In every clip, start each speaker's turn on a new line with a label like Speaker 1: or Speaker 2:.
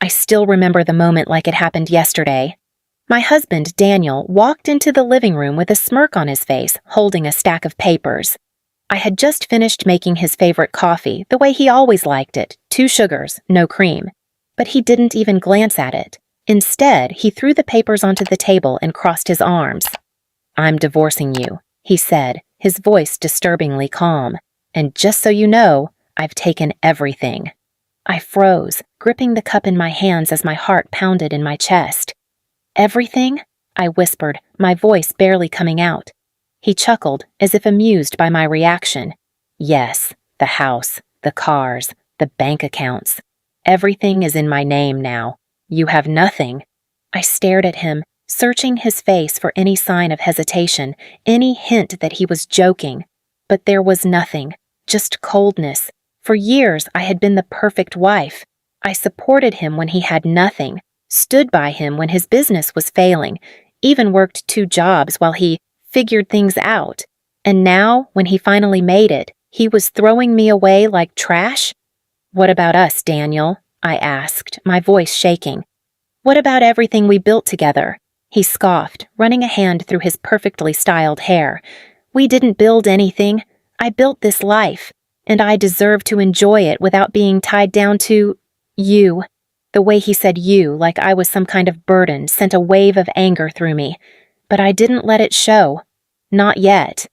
Speaker 1: I still remember the moment like it happened yesterday. My husband, Daniel, walked into the living room with a smirk on his face, holding a stack of papers. I had just finished making his favorite coffee, the way he always liked it, 2 sugars, no cream. But he didn't even glance at it. Instead, he threw the papers onto the table and crossed his arms. "I'm divorcing you," he said, his voice disturbingly calm. "And just so you know, I've taken everything." I froze, gripping the cup in my hands as my heart pounded in my chest. "Everything?" I whispered, my voice barely coming out. He chuckled, as if amused by my reaction. "Yes, the house, the cars, the bank accounts. Everything is in my name now. You have nothing." I stared at him, searching his face for any sign of hesitation, any hint that he was joking. But there was nothing, just coldness. For years, I had been the perfect wife. I supported him when he had nothing, stood by him when his business was failing, even worked 2 jobs while he figured things out. And now, when he finally made it, he was throwing me away like trash? "What about us, Daniel?" I asked, my voice shaking. "What about everything we built together?" He scoffed, running a hand through his perfectly styled hair. "We didn't build anything. I built this life, and I deserve to enjoy it without being tied down to you." The way he said "you" like I was some kind of burden sent a wave of anger through me. But I didn't let it show. Not yet.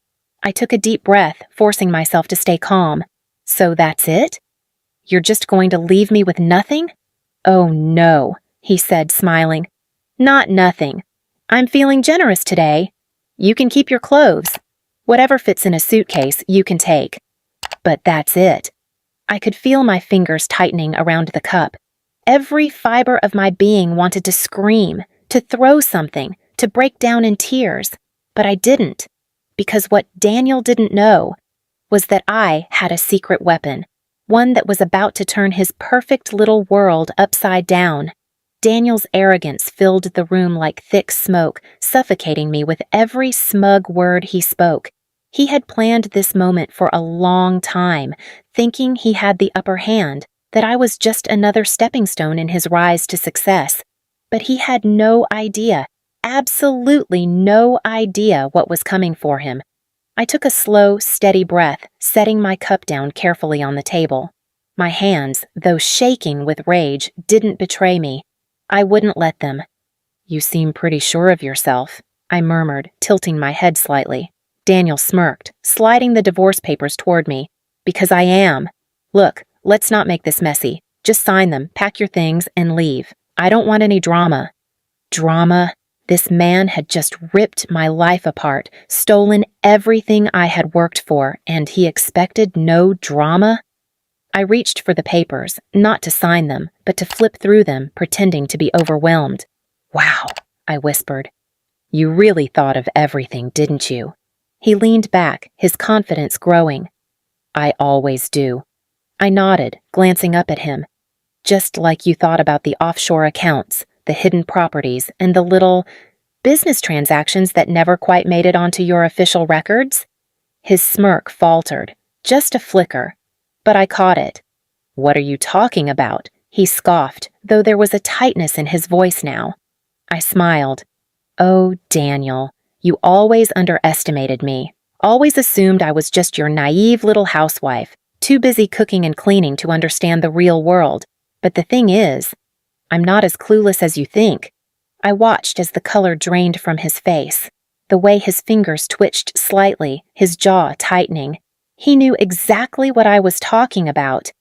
Speaker 1: I took a deep breath, forcing myself to stay calm. "So that's it? You're just going to leave me with nothing?" "Oh no," he said, smiling. "Not nothing. I'm feeling generous today. You can keep your clothes. Whatever fits in a suitcase, you can take. But that's it." I could feel my fingers tightening around the cup. Every fiber of my being wanted to scream, to throw something, to break down in tears. But I didn't. Because what Daniel didn't know was that I had a secret weapon, one that was about to turn his perfect little world upside down. Daniel's arrogance filled the room like thick smoke, suffocating me with every smug word he spoke. He had planned this moment for a long time, thinking he had the upper hand, that I was just another stepping stone in his rise to success. But he had no idea, absolutely no idea what was coming for him. I took a slow, steady breath, setting my cup down carefully on the table. My hands, though shaking with rage, didn't betray me. I wouldn't let them. "You seem pretty sure of yourself," I murmured, tilting my head slightly. Daniel smirked, sliding the divorce papers toward me. "Because I am. Look, let's not make this messy. Just sign them, pack your things, and leave. I don't want any drama." Drama? This man had just ripped my life apart, stolen everything I had worked for, and he expected no drama? I reached for the papers, not to sign them, but to flip through them, pretending to be overwhelmed. "Wow," I whispered. "You really thought of everything, didn't you?" He leaned back, his confidence growing. "I always do." I nodded, glancing up at him. "Just like you thought about the offshore accounts, the hidden properties, and the little business transactions that never quite made it onto your official records?" His smirk faltered, just a flicker. But I caught it. "What are you talking about?" He scoffed, though there was a tightness in his voice now. I smiled. "Oh, Daniel, you always underestimated me. Always assumed I was just your naive little housewife, too busy cooking and cleaning to understand the real world. But the thing is, I'm not as clueless as you think." I watched as the color drained from his face, the way his fingers twitched slightly, his jaw tightening. He knew exactly what I was talking about.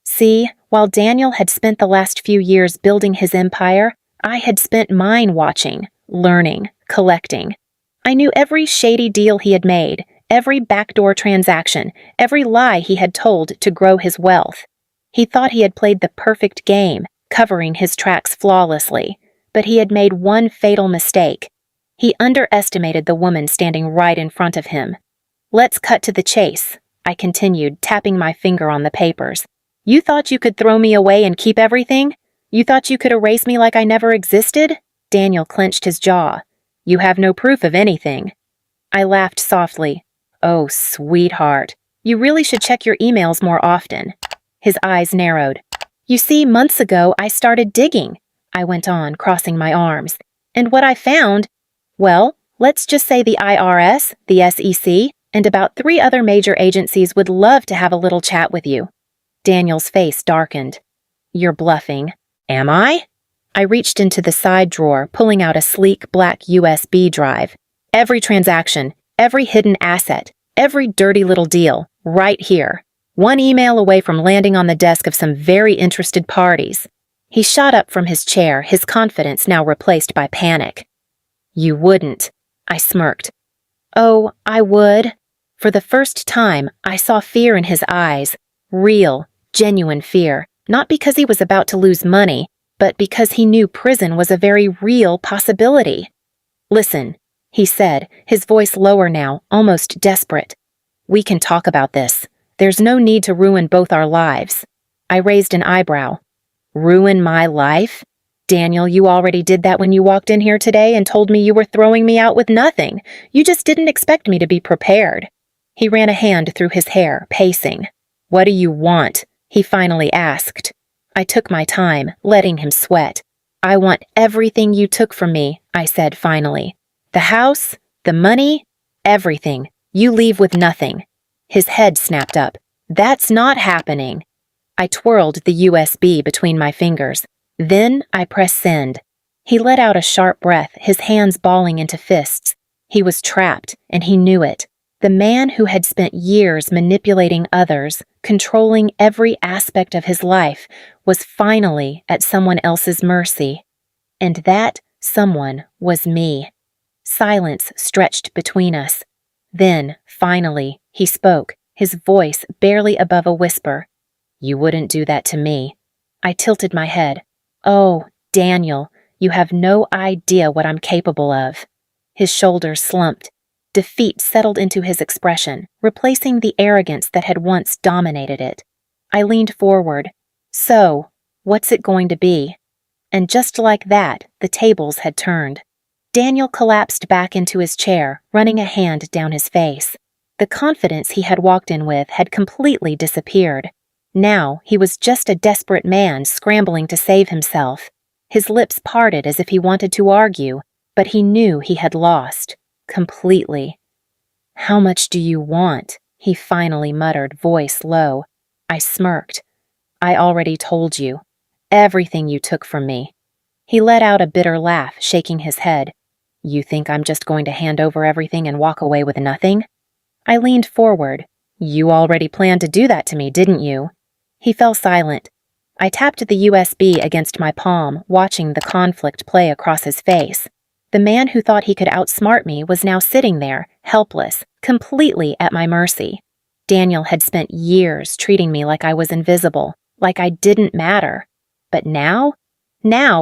Speaker 1: See, while Daniel had spent the last few years building his empire, I had spent mine watching, learning, collecting. I knew every shady deal he had made, every backdoor transaction, every lie he had told to grow his wealth. He thought he had played the perfect game, covering his tracks flawlessly, but he had made one fatal mistake. He underestimated the woman standing right in front of him. "Let's cut to the chase," I continued, tapping my finger on the papers. "You thought you could throw me away and keep everything? You thought you could erase me like I never existed?" Daniel clenched his jaw. "You have no proof of anything." I laughed softly. "Oh, sweetheart, you really should check your emails more often." His eyes narrowed. You see, months ago I started digging, I went on, crossing my arms. And what I found, well, let's just say the IRS, the SEC, and about 3 other major agencies would love to have a little chat with you. Daniel's face darkened. You're bluffing. Am I? I reached into the side drawer, pulling out a sleek black USB drive. Every transaction, every hidden asset, every dirty little deal, right here. One email away from landing on the desk of some very interested parties. He shot up from his chair, his confidence now replaced by panic. You wouldn't, I smirked. Oh, I would. For the first time, I saw fear in his eyes. Real, genuine fear. Not because he was about to lose money, but because he knew prison was a very real possibility. Listen, he said, his voice lower now, almost desperate. We can talk about this. There's no need to ruin both our lives. I raised an eyebrow. Ruin my life? Daniel, you already did that when you walked in here today and told me you were throwing me out with nothing. You just didn't expect me to be prepared. He ran a hand through his hair, pacing. What do you want? He finally asked. I took my time, letting him sweat. I want everything you took from me, I said finally. The house, the money, everything. You leave with nothing. His head snapped up. That's not happening. I twirled the USB between my fingers. Then I pressed send. He let out a sharp breath, his hands balling into fists. He was trapped, and he knew it. The man who had spent years manipulating others, controlling every aspect of his life, was finally at someone else's mercy. And that someone was me. Silence stretched between us. Then, finally, he spoke, his voice barely above a whisper. You wouldn't do that to me. I tilted my head. Oh, Daniel, you have no idea what I'm capable of. His shoulders slumped. Defeat settled into his expression, replacing the arrogance that had once dominated it. I leaned forward. So, what's it going to be? And just like that, the tables had turned. Daniel collapsed back into his chair, running a hand down his face. The confidence he had walked in with had completely disappeared. Now he was just a desperate man scrambling to save himself. His lips parted as if he wanted to argue, but he knew he had lost. Completely. How much do you want? He finally muttered, voice low. I smirked. I already told you. Everything you took from me. He let out a bitter laugh, shaking his head. You think I'm just going to hand over everything and walk away with nothing? I leaned forward. You already planned to do that to me, didn't you? He fell silent. I tapped the USB against my palm, watching the conflict play across his face. The man who thought he could outsmart me was now sitting there, helpless, completely at my mercy. Daniel had spent years treating me like I was invisible, like I didn't matter. But now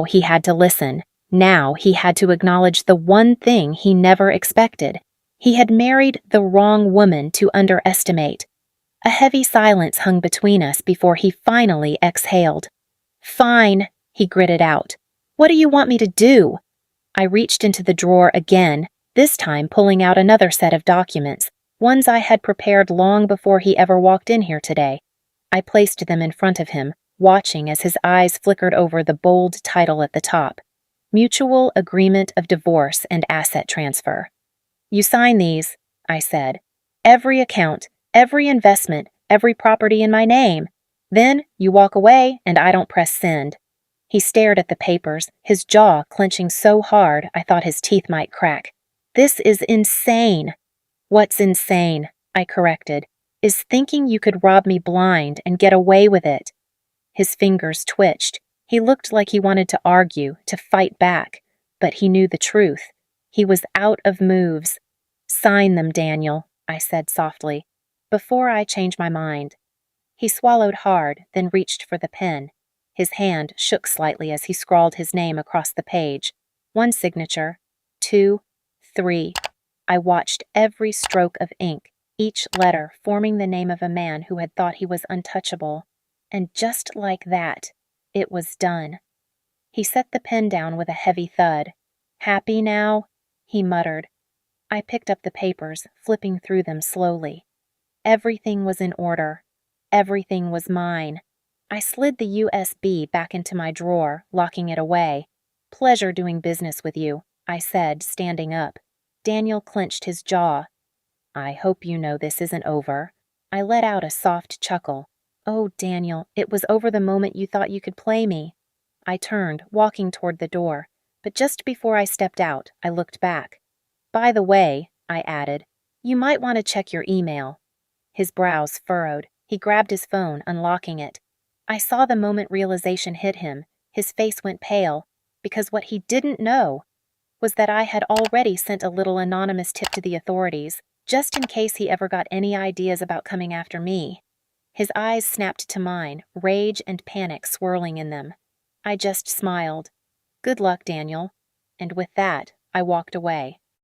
Speaker 1: he had to listen. Now he had to acknowledge the one thing he never expected. He had married the wrong woman to underestimate. A heavy silence hung between us before he finally exhaled. Fine, he gritted out. What do you want me to do? I reached into the drawer again, this time pulling out another set of documents, ones I had prepared long before he ever walked in here today. I placed them in front of him, watching as his eyes flickered over the bold title at the top. Mutual Agreement of Divorce and Asset Transfer. You sign these, I said. Every account, every investment, every property in my name. Then you walk away and I don't press send. He stared at the papers, his jaw clenching so hard I thought his teeth might crack. This is insane. What's insane, I corrected, is thinking you could rob me blind and get away with it. His fingers twitched. He looked like he wanted to argue, to fight back, but he knew the truth. He was out of moves. Sign them, Daniel, I said softly, before I change my mind. He swallowed hard, then reached for the pen. His hand shook slightly as he scrawled his name across the page. 1 signature, 2, 3. I watched every stroke of ink, each letter forming the name of a man who had thought he was untouchable. And just like that, it was done. He set the pen down with a heavy thud. Happy now? He muttered. I picked up the papers, flipping through them slowly. Everything was in order. Everything was mine. I slid the USB back into my drawer, locking it away. "Pleasure doing business with you," I said, standing up. Daniel clenched his jaw. "I hope you know this isn't over." I let out a soft chuckle. "Oh, Daniel, it was over the moment you thought you could play me." I turned, walking toward the door, but just before I stepped out, I looked back. "By the way," I added, "you might want to check your email." His brows furrowed. He grabbed his phone, unlocking it. I saw the moment realization hit him. His face went pale, because what he didn't know was that I had already sent a little anonymous tip to the authorities, just in case he ever got any ideas about coming after me. His eyes snapped to mine, rage and panic swirling in them. I just smiled. "Good luck, Daniel." And with that, I walked away.